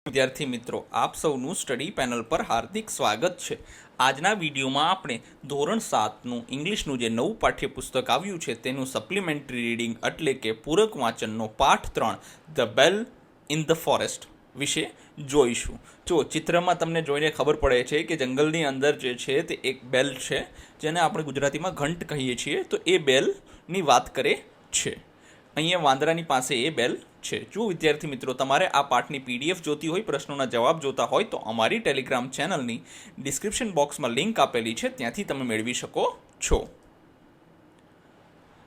વિદ્યાર્થી મિત્રો, આપ સૌનું સ્ટડી પેનલ પર હાર્દિક સ્વાગત છે. આજના વિડીયોમાં આપણે ધોરણ 7નું ઇંગ્લિશનું જે નવું પાઠ્યપુસ્તક આવ્યું છે તેનું સપ્લિમેન્ટરી રીડિંગ એટલે કે પૂરક વાંચનનો પાઠ 3 the bell in the forest વિશે જોઈશું. જો ચિત્રમાં તમને જોઈને ખબર પડે છે કે જંગલની અંદર જે છે તે એક બેલ છે, જેને આપણે ગુજરાતીમાં ઘંટ કહીએ છીએ. તો એ બેલની વાત કરે છે. અહીંયા વાંદરાની પાસે એ બેલ છે. જો વિદ્યાર્થી મિત્રો તમારે આ પાઠની પીડીએફ જોતી હોય, પ્રશ્નોના જવાબ જોતા હોય તો અમારી ટેલિગ્રામ ચેનલની ડિસ્ક્રિપ્શન બોક્સમાં લિંક આપેલી છે, ત્યાંથી તમે મેળવી શકો છો.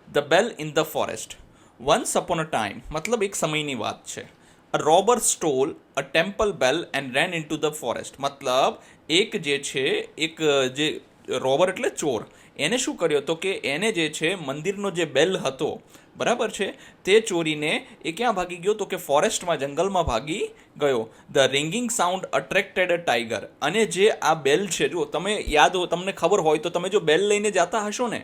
The bell in the forest. Once upon a time મતલબ એક સમયની વાત છે. અ robber stall a temple bell and rain in two the forest. મતલબ એક જે છે જે રોબર એટલે ચોર, એને શું કર્યો તો કે એને જે છે મંદિરનો જે બેલ હતો, બરાબર છે, તે ચોરીને એ ક્યાં ભાગી ગયો તો કે ફોરેસ્ટમાં, જંગલમાં ભાગી ગયો. The ringing sound attracted a tiger. અને જે આ બેલ છે, જો તમે તમને ખબર હોય તો તમે જો બેલ લઈને જતા હશો ને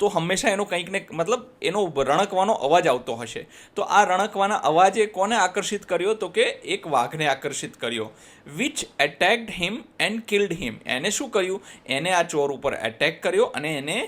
તો હંમેશા એનો કંઈક ને મતલબ એનો રણકવાનો અવાજ આવતો હશે. તો આ રણકવાના અવાજે કોને આકર્ષિત કર્યો તો કે એક વાઘને આકર્ષિત કર્યો. વિચ એટેક્ડ હિમ એન્ડ કિલ્ડ હિમ. એને શું કર્યું? એને આ ચોર ઉપર એટેક કર્યો અને એને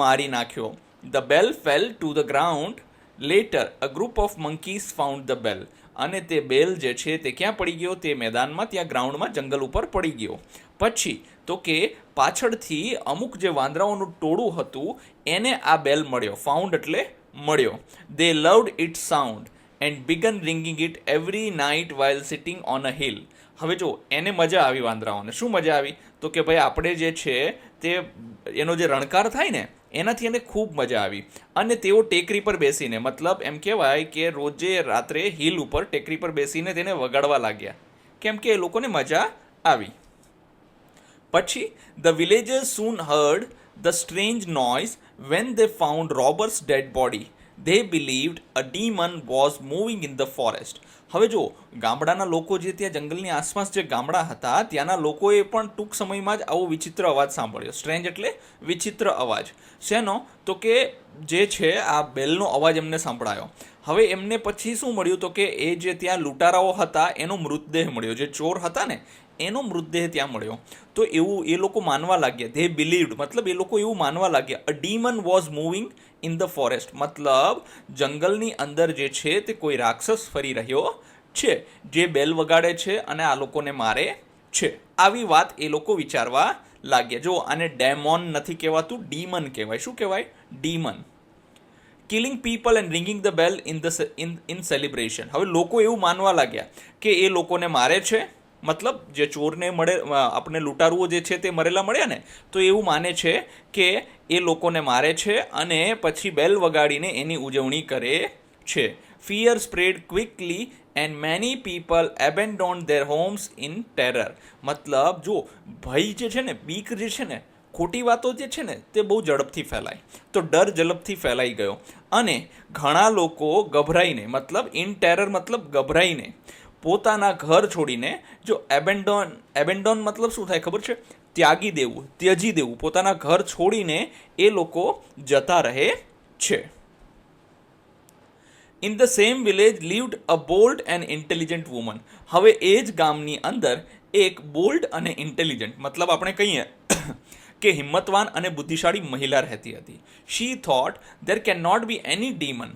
મારી નાખ્યો. The bell fail to the ground. Letter a group of monkeys found the bell. અને તે બેલ જે છે તે ક્યાં પડી ગયો? તે મેદાનમાં, ત્યાં ગ્રાઉન્ડમાં, જંગલ ઉપર પડી ગયો. પછી તો કે પાછળથી અમુક જે વાંદરાઓનું ટોળું હતું એને આ બેલ મળ્યો. ફાઉન્ડ એટલે મળ્યો. They loved it sound and began ringing it every night while sitting on a hill. હવે જો એને મજા આવી, વાંદરાઓને શું મજા આવી તો કે ભાઈ આપણે જે છે તે એનો જે રણકાર થાય ને એનાથી એને ખૂબ મજા આવી. અને તેઓ ટેકરી પર બેસીને, મતલબ એમ કહેવાય કે રોજે રાત્રે હિલ ઉપર ટેકરી પર બેસીને તેને વગાડવા લાગ્યા, કેમ કે એ લોકોને મજા આવી. પછી the villagers soon heard the strange noise when they found robbers dead body. They believed a demon was moving in the forest. હવે જો ગામડાના લોકો જે ત્યાં જંગલની આસપાસ જે ગામડા હતા ત્યાંના લોકોએ પણ ટૂંક સમયમાં જ આવો વિચિત્ર અવાજ સાંભળ્યો. સ્ટ્રેન્જ એટલે વિચિત્ર અવાજ. શેનો? તો કે જે છે આ બેલનો અવાજ એમને સાંભળાયો. હવે એમને પછી શું મળ્યું તો કે એ જે ત્યાં લૂંટારાઓ હતા એનો મૃતદેહ મળ્યો. જે ચોર હતા ને એનો મૃતદેહ ત્યાં મળ્યો. તો એવું એ લોકો માનવા લાગ્યા. ધે બિલીવડ મતલબ એ લોકો એવું માનવા લાગ્યા a demon was moving in the forest. મતલબ જંગલની અંદર જે છે તે કોઈ રાક્ષસ ફરી રહ્યો છે, જે બેલ વગાડે છે અને આ લોકોને મારે છે. આવી વાત એ લોકો વિચારવા લાગ્યા. જો આને ડેમોન નથી કહેવાતું, ડીમન કહેવાય. શું કહેવાય? Demon. Killing people and ringing the bell in celebration. હવે લોકો એવું માનવા લાગ્યા કે એ લોકોને મારે છે, મતલબ જે ચોરને મળે, આપણે લૂંટારુઓ જે છે તે મરેલા મળ્યા ને, તો એવું માને છે કે એ લોકોને મારે છે અને પછી બેલ વગાડીને એની ઉજવણી કરે છે. Fear spread quickly and many people abandoned their homes in terror. મતલબ જો ભય જે છે ને, બીક જે છે ને, ખોટી વાતો જે છે ને તે બહુ ઝડપથી ફેલાય. તો ડર ઝડપથી ફેલાઈ ગયો અને ઘણા લોકો ગભરાઈને, મતલબ ઇન ટેરર મતલબ ગભરાઈને, પોતાના ઘર છોડીને, જો એબેન્ડોન મતલબ શું થાય ખબર છે? ત્યાગી દેવું, ત્યજી દેવું. પોતાના ઘર છોડીને એ લોકો જતા રહે છે. In the same village lived a bold and intelligent woman. હવે એ જ ગામની અંદર એક બોલ્ડ અને ઇન્ટેલિજન્ટ, મતલબ આપણે કહીએ કે હિંમતવાન અને બુદ્ધિશાળી મહિલા રહેતી હતી. She thought there can not be any demon.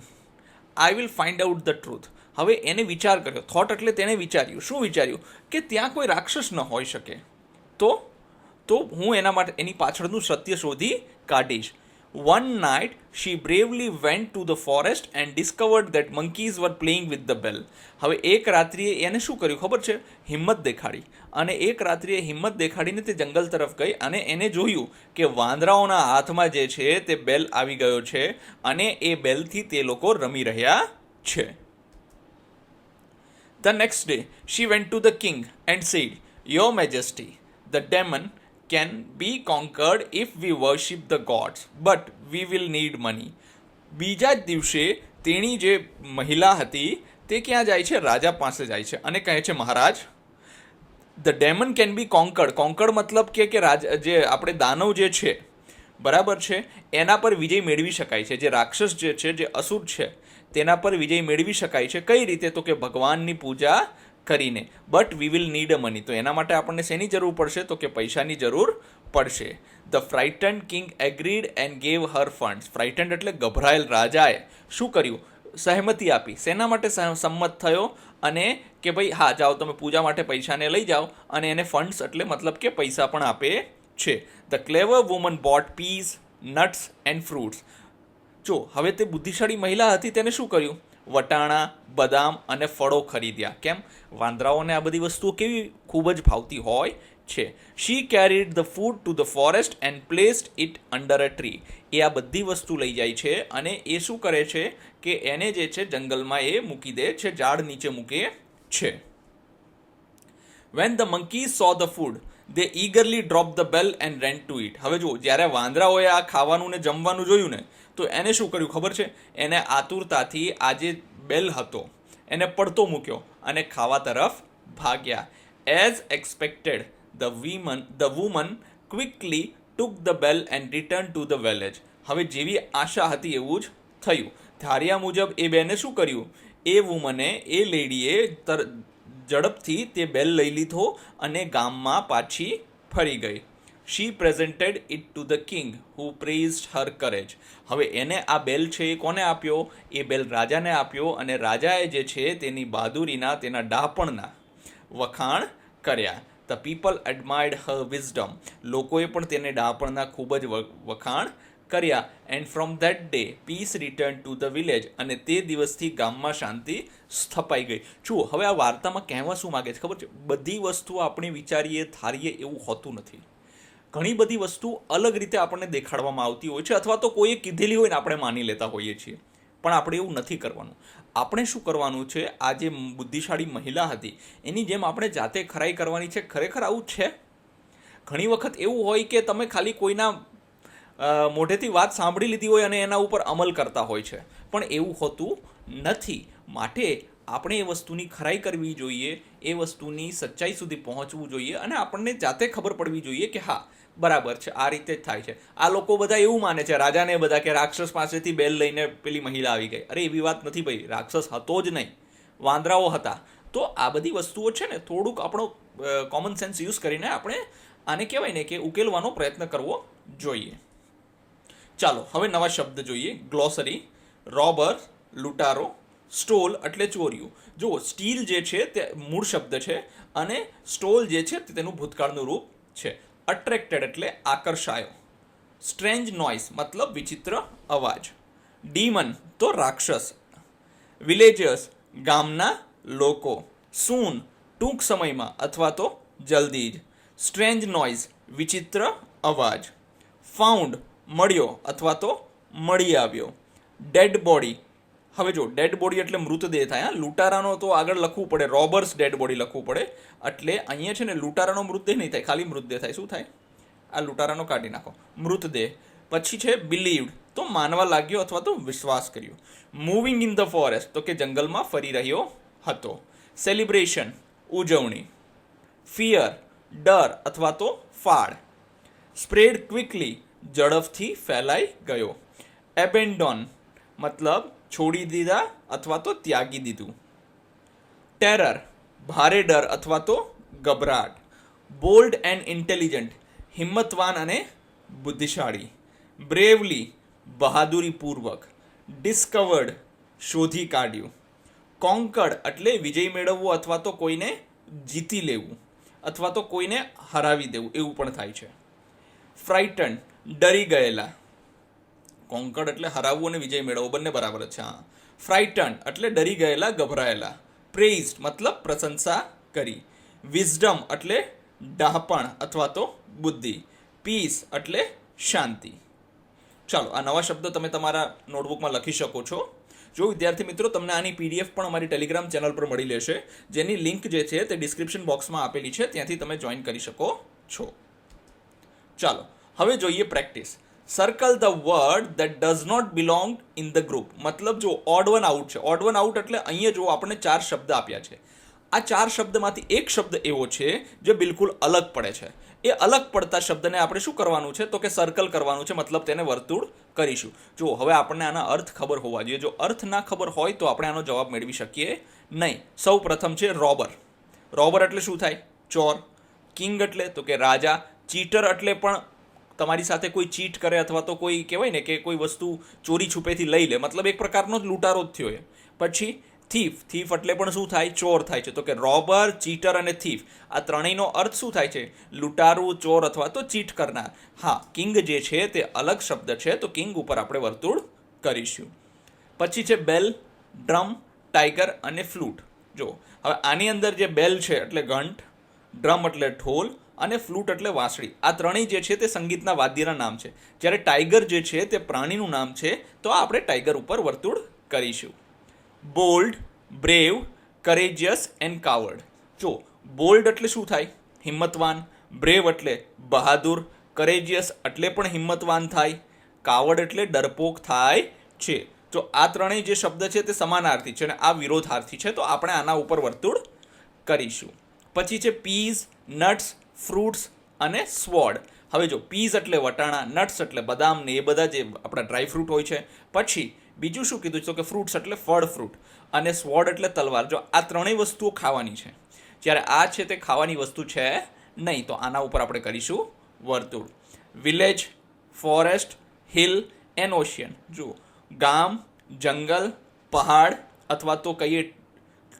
I will find out the truth. હવે એને વિચાર કર્યો. થોટ એટલે તેને વિચાર્યું. શું વિચાર્યું? કે ત્યાં કોઈ રાક્ષસ ન હોઈ શકે. તો હું એના માટે એની પાછળનું સત્ય શોધી કાઢીશ. One night she bravely went to the forest and discovered that monkeys were playing with the bell. હવે એક રાત્રિએ એને શું કર્યું ખબર છે? હિંમત દેખાડી. અને એક રાત્રિએ હિંમત દેખાડીને તે જંગલ તરફ ગઈ અને એને જોયું કે વાંદરાઓના હાથમાં જે છે તે બેલ આવી ગયો છે અને એ બેલથી તે લોકો રમી રહ્યા છે. The next day, she went to the king and said, Your Majesty, the demon can be conquered if we worship the gods, but we will need money. બીજા જ દિવસે તેણી જે મહિલા હતી તે ક્યાં જાય છે? રાજા પાસે જાય છે અને કહે છે, મહારાજ, ધ ડેમન કેન બી કોન્કર્ડ. કોન્કર્ડ મતલબ કે જે આપણે દાનવ જે છે, બરાબર છે, એના પર વિજય મેળવી શકાય છે. જે રાક્ષસ જે છે, જે અસુર છે, તેના પર વિજય મેળવી શકાય છે. કઈ રીતે? તો કે ભગવાનની પૂજા કરીને, but we will need a money. તો એના માટે આપણને શેની જરૂર પડશે? તો કે પૈસાની જરૂર પડશે. The ફ્રાઇટન્ડ king agreed and gave Har funds. ફ્રાઇટન્ડ એટલે ગભરાયેલ રાજાએ શું કર્યું? સહમતિ આપી. શેના માટે સંમત થયો? અને કે ભાઈ હા જાઓ તમે પૂજા માટે પૈસાને લઈ જાઓ, અને એને ફંડ્સ એટલે મતલબ કે પૈસા પણ આપે છે. The clever woman boat Pease, nuts and fruits. જો હવે તે બુદ્ધિશાળી મહિલા હતી, તેને શું કર્યું? વટાણા, બદામ અને ફળો ખરીદ્યા. કેમ? વાંદરાઓને આ બધી વસ્તુઓ કેવી ખૂબ જ ભાવતી હોય છે. She carried the food to the forest and placed it under a tree. એ આ બધી વસ્તુ લઈ જાય છે અને એ શું કરે છે કે એને જે છે જંગલમાં એ મૂકી દે છે, ઝાડ નીચે મૂકે છે. When the monkeys saw the food they eagerly dropped the bell and ran to it. હવે જો જ્યારે વાંદરાઓએ આ ખાવાનું ને જમવાનું જોયું ને, તો એને શું કર્યું ખબર છે? એને આતુરતાથી આ જે બેલ હતો એને પડતો મૂક્યો અને ખાવા તરફ ભાગ્યા. As expected the woman quickly took the bell and return to the village. હવે જેવી આશા હતી એવું જ થયું. ધાર્યા મુજબ એ બેને શું કર્યું? એ વુમને, એ લેડીએ ઝડપથી તે બેલ લઈ લીધો અને ગામમાં પાછી ફરી ગઈ. She presented it to the king who praised her courage. હવે એને આ બેલ છે એ કોને આપ્યો? એ બેલ રાજાને આપ્યો, અને રાજાએ જે છે તેની બહાદુરીના, તેના ડહાપણના વખાણ કર્યા. The people admired her wisdom. લોકોએ પણ તેને ડહાપણના ખૂબ જ વખાણ કર્યા. And from that day peace return to the village. અને તે દિવસથી ગામમાં શાંતિ સ્થપાઈ ગઈ. જુઓ હવે આ વાર્તામાં કહેવા શું માગે છે ખબર છે? બધી વસ્તુ આપણે વિચારીએ, ધારીએ એવું હોતું નથી. ઘણી બધી વસ્તુ અલગ રીતે આપણને દેખાડવામાં આવતી હોય છે, અથવા તો કોઈએ કીધેલી હોય ને આપણે માની લેતા હોઈએ છીએ. પણ આપણે એવું નથી કરવાનું. આપણે શું કરવાનું છે? આ જે બુદ્ધિશાળી મહિલા હતી એની જેમ આપણે જાતે ખરાઈ કરવાની છે. ખરેખર આવું છે? ઘણી વખત એવું હોય કે તમે ખાલી કોઈના મોઢેથી વાત સાંભળી લીધી હોય અને એના ઉપર અમલ કરતા હોય છે, પણ એવું હોતું નથી. માટે આપણે એ વસ્તુની ખરાઈ કરવી જોઈએ, એ વસ્તુની સચ્ચાઈ સુધી પહોંચવું જોઈએ, અને આપણને જાતે ખબર પડવી જોઈએ કે હા બરાબર છે, આ રીતે જ થાય છે. આ લોકો બધા એવું માને છે, રાજાને બધા, કે રાક્ષસ પાસેથી બેલ લઈને પેલી મહિલા આવી ગઈ. અરે એવી વાત નથી ભાઈ, રાક્ષસ હતો જ નહીં, વાંદરાઓ હતા. તો આ બધી વસ્તુઓ છે ને, થોડુંક આપણો કોમન સેન્સ યુઝ કરીને આપણે આને કહેવાય ને કે ઉકેલવાનો પ્રયત્ન કરવો જોઈએ. ચાલો હવે નવા શબ્દ જોઈએ. ગ્લોસરી. રોબર, લૂંટારો. સ્ટોલ એટલે ચોર્યું. જો સ્ટીલ જે છે તે મૂળ શબ્દ છે, અને સ્ટોલ જે છે તે તેનું ભૂતકાળનું રૂપ છે. અટ્રેક્ટેડ એટલે આકર્ષાયો. સ્ટ્રેન્જ નોઇસ મતલબ વિચિત્ર અવાજ. ડીમન તો રાક્ષસ. વિલેજર્સ ગામના લોકો. સૂન ટૂંક સમયમાં અથવા તો જલ્દી જ. સ્ટ્રેન્જ નોઇઝ વિચિત્ર અવાજ. ફાઉન્ડ મળ્યો અથવા તો મળી આવ્યો. Dead body. હવે જો ડેડ બોડી એટલે મૃતદેહ થાય. લૂંટારાનો તો આગળ લખવું પડે, રોબર્સ ડેડ બોડી લખવું પડે. એટલે અહીંયા છે ને લૂંટારાનો મૃતદેહ નહીં થાય, ખાલી મૃતદેહ થાય. શું થાય? આ લૂંટારાનો કાઢી નાખો, મૃતદેહ. પછી છે બિલીવ્ડ તો માનવા લાગ્યો અથવા તો વિશ્વાસ કર્યો. મૂવિંગ ઇન ધ ફોરેસ્ટ તો કે જંગલમાં ફરી રહ્યો હતો. સેલિબ્રેશન ઉજવણી. ફિયર ડર અથવા તો ફાળ. સ્પ્રેડ ક્વિકલી ઝડપથી ફેલાઈ ગયો. એબેન્ડોન મતલબ છોડી દીધા અથવા તો ત્યાગી દીધું. ટેરર ભારે ડર અથવા તો ગભરાટ. બોલ્ડ એન્ડ ઇન્ટેલિજન્ટ હિંમતવાન અને બુદ્ધિશાળી. બ્રેવલી બહાદુરીપૂર્વક. ડિસ્કવર્ડ શોધી કાઢ્યું. કોન્કર્ડ એટલે વિજય મેળવવો અથવા તો કોઈને જીતી લેવું અથવા તો કોઈને હરાવી દેવું, એવું પણ થાય છે. ફ્રાઇટન ડરી ગયેલા. કોન્કર્ડ એટલે હરાવવું અને વિજય મેળવવો બંને બરાબર છે. હા, ફ્રાઇટન એટલે ડરી ગયેલા, ગભરાયેલા. પ્રેઇઝડ મતલબ પ્રશંસા કરી. વિઝડમ એટલે ડહાપણ અથવા તો બુદ્ધિ. પીસ એટલે શાંતિ. ચાલો આ નવા શબ્દો તમે તમારા નોટબુકમાં લખી શકો છો. જો વિદ્યાર્થી મિત્રો તમને આની પીડીએફ પણ અમારી ટેલિગ્રામ ચેનલ પર મળી લેશે, જેની લિંક જે છે તે ડિસ્ક્રિપ્શન બોક્સમાં આપેલી છે, ત્યાંથી તમે જોઈન કરી શકો છો. ચાલો હવે જોઈએ practice. Circle the word that does not belong in the group. મતલબ જો ઓડ વન આઉટ છે. ઓડ વન આઉટ એટલે અહીંયા જો આપણને 4 શબ્દ આપ્યા છે. આ 4 શબ્દમાંથી એક શબ્દ એવો છે જે બિલકુલ અલગ પડે છે. એ અલગ પડતા શબ્દને આપણે શું કરવાનું છે તો કે સર્કલ કરવાનું છે, મતલબ તેને વર્તુળ કરીશું. જો હવે આપણને આના અર્થ ખબર હોવા જોઈએ. જો અર્થ ના ખબર હોય તો આપણે આનો જવાબ મેળવી શકીએ નહીં. સૌ પ્રથમ છે રોબર. રોબર એટલે શું થાય? ચોર. કિંગ એટલે તો કે રાજા. ચીટર એટલે પણ તમારી સાથે કોઈ ચીટ કરે અથવા તો કોઈ કહેવાય ને કે કોઈ વસ્તુ ચોરી છુપેથી લઈ લે, મતલબ એક પ્રકારનો જ લૂંટારો જ થયો એ. પછી થીફ. થીફ એટલે પણ શું થાય? ચોર થાય છે. તો કે રોબર, ચીટર અને થીફ આ ત્રણેયનો અર્થ શું થાય છે? લૂંટારું, ચોર અથવા તો ચીટ કરનાર. હા, કિંગ જે છે તે અલગ શબ્દ છે, તો કિંગ ઉપર આપણે વર્તુળ કરીશું. પછી છે બેલ, ડ્રમ, ટાઈગર અને ફ્લૂટ. જો હવે આની અંદર જે બેલ છે એટલે ઘંટ, ડ્રમ એટલે ઢોલ અને ફ્લૂટ એટલે વાંસળી. આ ત્રણેય જે છે તે સંગીતના વાદ્યના નામ છે. જ્યારે ટાઈગર જે છે તે પ્રાણીનું નામ છે, તો આપણે ટાઈગર ઉપર વર્તુળ કરીશું. Bold, brave, courageous and coward. જો બોલ્ડ એટલે શું થાય? હિંમતવાન. બ્રેવ એટલે બહાદુર. કરેજિયસ એટલે પણ હિંમતવાન થાય. કાવર્ડ એટલે ડરપોક થાય છે. જો આ ત્રણેય જે શબ્દ છે તે સમાનાર્થી છે અને આ વિરોધાર્થી છે, તો આપણે આના ઉપર વર્તુળ કરીશું. પછી છે પીઝ, નટ્સ, ફ્રૂટ્સ અને સ્વોર્ડ. હવે જો પીઝ એટલે વટાણા, નટ્સ એટલે બદામ ને એ બધા જે આપણા ડ્રાય ફ્રૂટ હોય છે. પછી બીજું શું કીધું છે? તો કે ફ્રૂટ્સ એટલે ફળ, ફ્રૂટ, અને સ્વોર્ડ એટલે તલવાર. જો આ ત્રણેય વસ્તુઓ ખાવાની છે, જ્યારે આ છે તે ખાવાની વસ્તુ છે નહીં, તો આના ઉપર આપણે કરીશું વર્તુળ. Village, forest, hill and ocean. જુઓ, ગામ, જંગલ, પહાડ અથવા તો કહીએ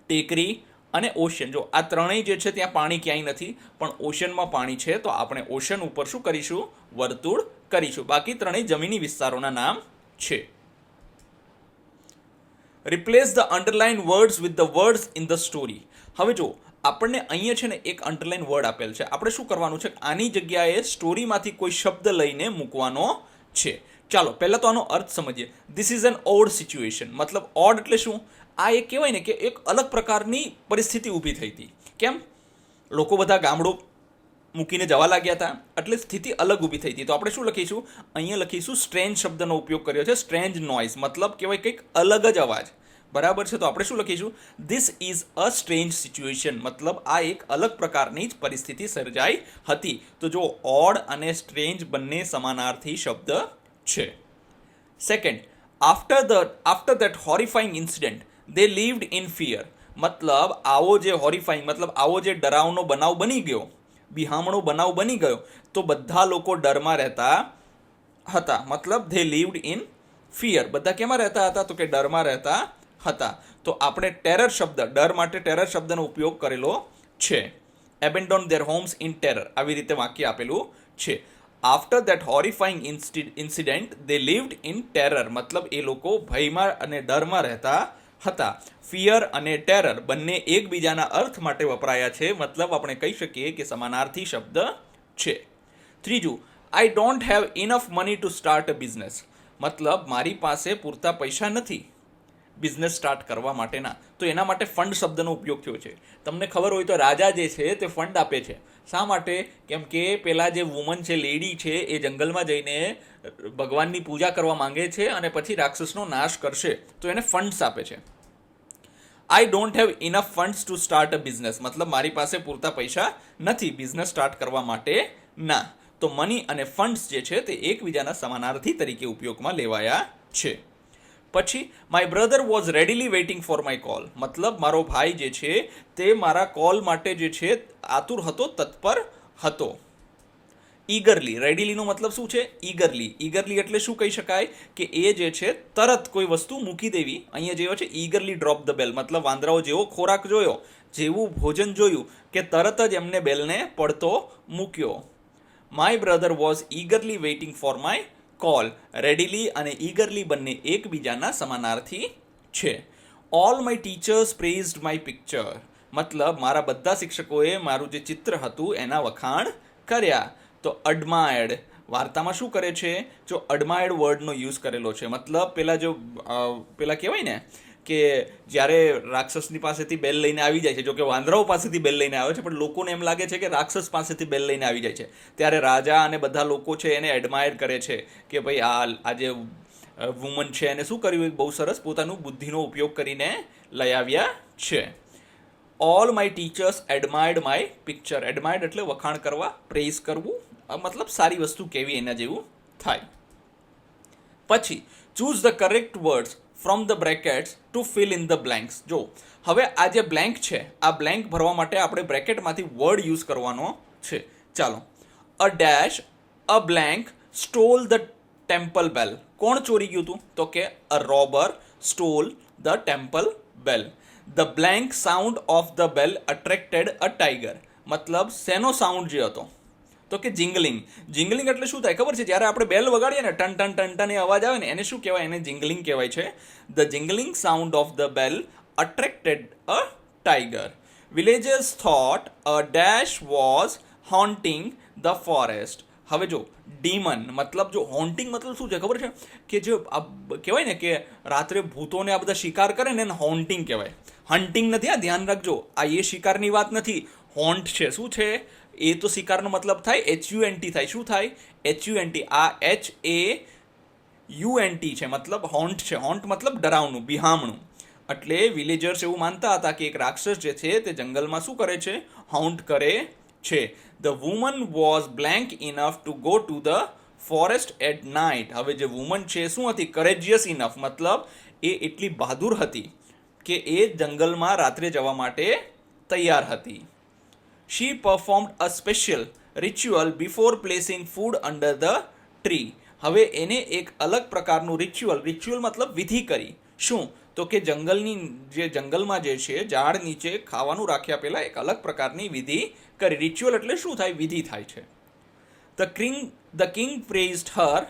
ટેકરી અને ઓશિયન. જો આ ત્રણેય જે છે ત્યાં પાણી ક્યાંય નથી, પણ ઓશિયનમાં પાણી છે, તો આપણે ઓશિયન ઉપર શું કરીશું? વર્તુળ કરીશું. બાકી ત્રણેય જમીની વિસ્તારોના નામ છે. Replace the underline words with the words in the story. હવે જો આપણને અહીંયા છે ને એક અંડરલાઇન વર્ડ આપેલ છે, આપણે શું કરવાનું છે? આની જગ્યાએ સ્ટોરીમાંથી કોઈ શબ્દ લઈને મૂકવાનો છે. ચાલો પહેલાં તો આનો અર્થ સમજીએ. This is an odd situation. મતલબ ઓડ એટલે શું? આ એક કહેવાય ને કે એક અલગ પ્રકારની પરિસ્થિતિ ઊભી થઈ હતી. કેમ? લોકો બધા ગામડો મૂકીને જવા લાગ્યા હતા, એટલે સ્થિતિ અલગ ઊભી થઈ હતી. તો આપણે શું લખીશું? અહીંયા લખીશું સ્ટ્રેન્જ શબ્દનો ઉપયોગ કર્યો છે. સ્ટ્રેન્જ નોઇઝ મતલબ કહેવાય કંઈક અલગ જ અવાજ. બરાબર છે? તો આપણે શું લખીશું? This is a strange situation. મતલબ આ એક અલગ પ્રકારની જ પરિસ્થિતિ સર્જાઈ હતી. તો જો ઓડ અને સ્ટ્રેન્જ બંને સમાનાર્થી શબ્દ છે. Second, after that horrifying incident they lived in fear. મતલબ આવો જે હોરિફાઈંગ મતલબ આવો જે ડરાવનો બનાવ બની ગયો, બિહામણો બનાવ બની ગયો, તો બધા લોકો ડરમાં રહેતા હતા. મતલબ ધે લીવ્ડ ઇન ફિયર. બધા કેમાં રહેતા હતા? તો કે ડરમાં રહેતા હતા. તો આપણે ટેરર શબ્દ, ડર માટે ટેરર શબ્દનો ઉપયોગ કરેલો છે. Abandon their homes in terror, આવી રીતે વાક્ય આપેલું છે. After that horrifying incident they lived in terror. મતલબ એ લોકો ભયમાં અને ડરમાં રહેતા હતા. ફિયર અને ટેરર બંને એકબીજાના અર્થ માટે વપરાયા છે. મતલબ આપણે કહી શકીએ કે સમાનાર્થી શબ્દ છે. ત્રીજું, I don't have enough money to start a business. મતલબ મારી પાસે પૂરતા પૈસા નથી બિઝનેસ સ્ટાર્ટ કરવા માટેના, તો એના માટે ફંડ શબ્દનો ઉપયોગ થયો છે. તમને ખબર હોય તો રાજા જે છે તે ફંડ આપે છે. શા માટે? કેમ કે પેલા જે વુમન છે, લેડી છે, એ જંગલમાં જઈને ભગવાનની પૂજા કરવા માંગે છે અને પછી રાક્ષસનો નાશ કરશે, તો એને ફંડ્સ આપે છે. I don't have enough funds to start a business. મતલબ મારી પાસે પૂરતા પૈસા નથી બિઝનેસ સ્ટાર્ટ કરવા માટે ના. તો મની અને ફંડ્સ જે છે તે એકબીજાના સમાનાર્થી તરીકે ઉપયોગમાં લેવાયા છે. પછી my brother was readily waiting for my call. મતલબ મારો ભાઈ જે છે તે મારા કોલ માટે જે છે આતુર હતો, તત્પર હતો. ઈગરલી, રેડીલીનો મતલબ શું છે? ઈગરલી. ઈગરલી એટલે શું કહી શકાય? કે એ જે છે તરત કોઈ વસ્તુ મૂકી દેવી. અહીંયા જેવો છે ઈગરલી ડ્રોપ ધ બેલ. મતલબ વાંદરાઓ જેવો ખોરાક જોયો, જેવું ભોજન જોયું કે તરત જ એમને બેલને પડતો મૂક્યો. My brother was eagerly waiting for my call. Readily અને ઈગરલી બંને એકબીજાના સમાનાર્થી છે. All my teachers praised my picture. મતલબ મારા બધા શિક્ષકોએ મારું જે ચિત્ર હતું એના વખાણ કર્યા. તો અડમાયર્ડ વાર્તામાં શું કરે છે? જો અડમાયર્ડ વર્ડનો યુઝ કરેલો છે. મતલબ પેલા કહેવાય ને કે જ્યારે રાક્ષસની પાસેથી બેલ લઈને આવી જાય છે, જો કે વાંદરાઓ પાસેથી બેલ લઈને આવે છે, પણ લોકોને એમ લાગે છે કે રાક્ષસ પાસેથી બેલ લઈને આવી જાય છે, ત્યારે રાજા અને બધા લોકો છે એને એડમાયર કરે છે કે ભાઈ આ જે વુમન છે એને શું કર્યું? બહુ સરસ પોતાનું બુદ્ધિનો ઉપયોગ કરીને લઈ આવ્યા છે. All my teachers એડમાયર્ડ my picture. એડમાયર્ડ એટલે વખાણ કરવા, પ્રેઝ કરવું, મતલબ સારી વસ્તુ કેવી એના જેવું થાય. પછી choose the correct words from the brackets to fill in the blanks. જો હવે આ જે બ્લેન્ક છે, આ બ્લેન્ક ભરવા માટે આપણે બ્રેકેટમાંથી વર્ડ યુઝ કરવાનો છે. ચાલો. A dash a blank stole the temple bell. કોણ ચોરી ગયું હતું? તો કે a robber stole the temple bell. The blank sound of the bell attracted a tiger. મતલબ શેનો સાઉન્ડ જે હતો? તો કે જિંગલિંગ. જિંગલિંગ એટલે શું થાય ખબર છે? જ્યારે આપણે બેલ વગાડીએ ને ટન ટન ટન ટન એ અવાજ આવે ને, એને શું કહેવાય? એને જિંગલિંગ કહેવાય છે. The jingling sound of the bell attracted a tiger. Villagers thought a dash was haunting the forest. હવે જો ડીમન મતલબ, જો હોન્ટિંગ મતલબ શું છે ખબર છે? કે જે કહેવાય ને કે રાત્રે ભૂતોને આ બધા શિકાર કરે ને એને હોન્ટિંગ કહેવાય. હન્ટિંગ નથી. આ ધ્યાન રાખજો, આ એ શિકારની વાત નથી. હોન્ટ છે. શું છે એ? તો શિકારનો મતલબ થાય HUNT થાય. શું થાય? HUNT. આ HAUNT છે, મતલબ હોન્ટ છે. હોન્ટ મતલબ ડરાવનું, બિહામણું. એટલે વિલેજર્સ એવું માનતા હતા કે એક રાક્ષસ જે છે તે જંગલમાં શું કરે છે? હોન્ટ કરે છે. The woman was blank enough to go to the forest at night. હવે જે વુમન છે શું હતી? કરેજિયસ ઇનફ, મતલબ એ એટલી બહાદુર હતી કે એ જંગલમાં રાત્રે જવા માટે તૈયાર હતી. She performed a special ritual before placing food under the tree. હવે એને એક અલગ પ્રકારનું રિચ્યુઅલ મતલબ વિધિ કરી. શું? તો કે જંગલમાં જે છે ઝાડ નીચે ખાવાનું રાખ્યા પહેલા એક અલગ પ્રકારની વિધિ કરી. રિચ્યુઅલ એટલે શું થાય? વિધિ થાય છે. The king praised her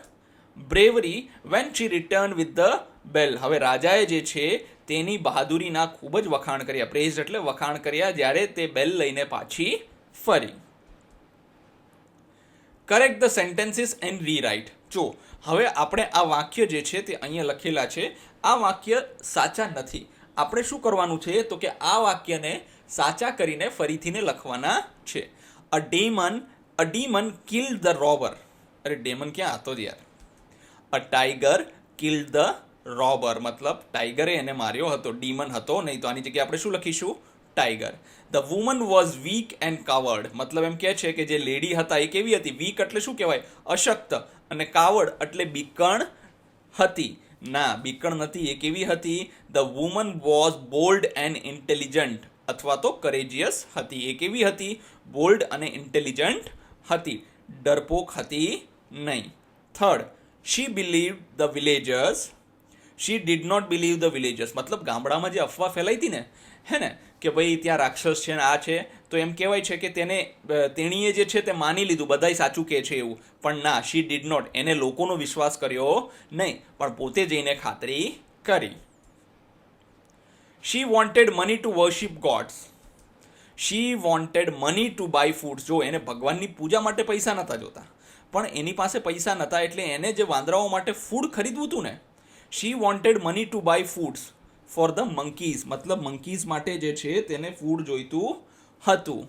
bravery when she returned with the bell. હવે રાજાએ જે છે તેની બહાદુરીના ખૂબ જ વખાણ કર્યા. પ્રેઝ એટલે વખાણ કર્યા જ્યારે તે બેલ લઈને પાછી ફરી. Correct the sentences and rewrite. જો હવે આપણે આ વાક્ય જે છે તે અહીંયા લખેલા છે, આ વાક્ય સાચા નથી. આપણે શું કરવાનું છે? તો કે આ વાક્યને સાચા કરીને ફરીથીને લખવાના છે. અ ડેમન કિલ્ડ ધ રોબર. અરે ડેમન ક્યાં હતો યાર? A tiger killed the robber, મતલબ ટાઈગરે એને માર્યો હતો, ડીમન હતો નહીં. તો આની જગ્યાએ આપણે શું લખીશું? Tiger. The woman was weak and coward. મતલબ એમ કહે છે કે જે લેડી હતા એ કેવી હતી? વીક એટલે શું કહેવાય? અશક્ત. અને કાવર્ડ એટલે બીકણ હતી. ના, બીકણ નથી. એ કેવી હતી? The woman was bold and intelligent, અથવા તો કરેજિયસ હતી. એ કેવી હતી? બોલ્ડ અને ઇન્ટેલિજન્ટ હતી, ડરપોક હતી નહીં. Third, she believed the villagers. She did not believe the villagers. મતલબ ગામડામાં જે અફવા ફેલાઈ હતી ને, હે ને, કે ભાઈ ત્યાં રાક્ષસ છે ને આ છે, તો એમ કહેવાય છે કે તેણીએ જે છે તે માની લીધું, બધાય સાચું કહે છે એવું. પણ ના, શી ડીડ નોટ. એને લોકોનો વિશ્વાસ કર્યો નહીં, પણ પોતે જઈને ખાતરી કરી. She wanted money to worship gods. She wanted money to buy foods. જો એને ભગવાનની પૂજા માટે પૈસા નહોતા જોતા, પણ એની પાસે પૈસા નહોતા એટલે એને જે વાંદરાઓ માટે ફૂડ ખરીદવું હતું ને, she wanted money to buy foods for the monkeys. મતલબ મંકીઝ માટે જે છે તેને ફૂડ જોઈતું હતું.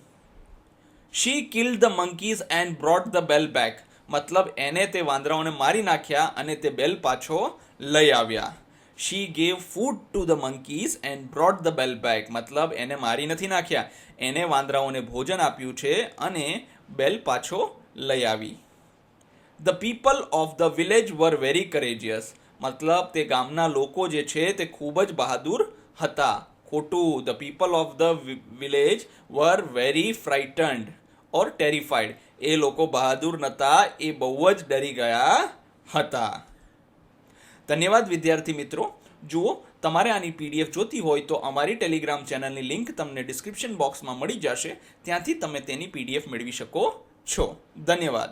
She killed the monkeys and brought the bell back. મતલબ એને તે વાંદરાઓને મારી નાખ્યા અને તે બેલ પાછો લઈ આવ્યા. She gave food to the monkeys and brought the bell back. મતલબ એને મારી નથી નાખ્યા, એને વાંદરાઓને ભોજન આપ્યું છે અને બેલ પાછો લઈ આવી. The people of the village were very courageous. મતલબ તે ગામના લોકો જે છે તે ખૂબ જ બહાદુર હતા. ખોટું. The people of the village were very frightened or terrified. એ લોકો બહાદુર નહોતા, એ બહુ જ ડરી ગયા હતા. ધન્યવાદ વિદ્યાર્થી મિત્રો. જુઓ, તમારે આની PDF જોતી હોય તો અમારી ટેલિગ્રામ ચેનલની લિંક તમને ડિસ્ક્રિપ્શન બોક્સમાં મળી જશે. ત્યાંથી તમે તેની PDF મેળવી શકો છો. ધન્યવાદ.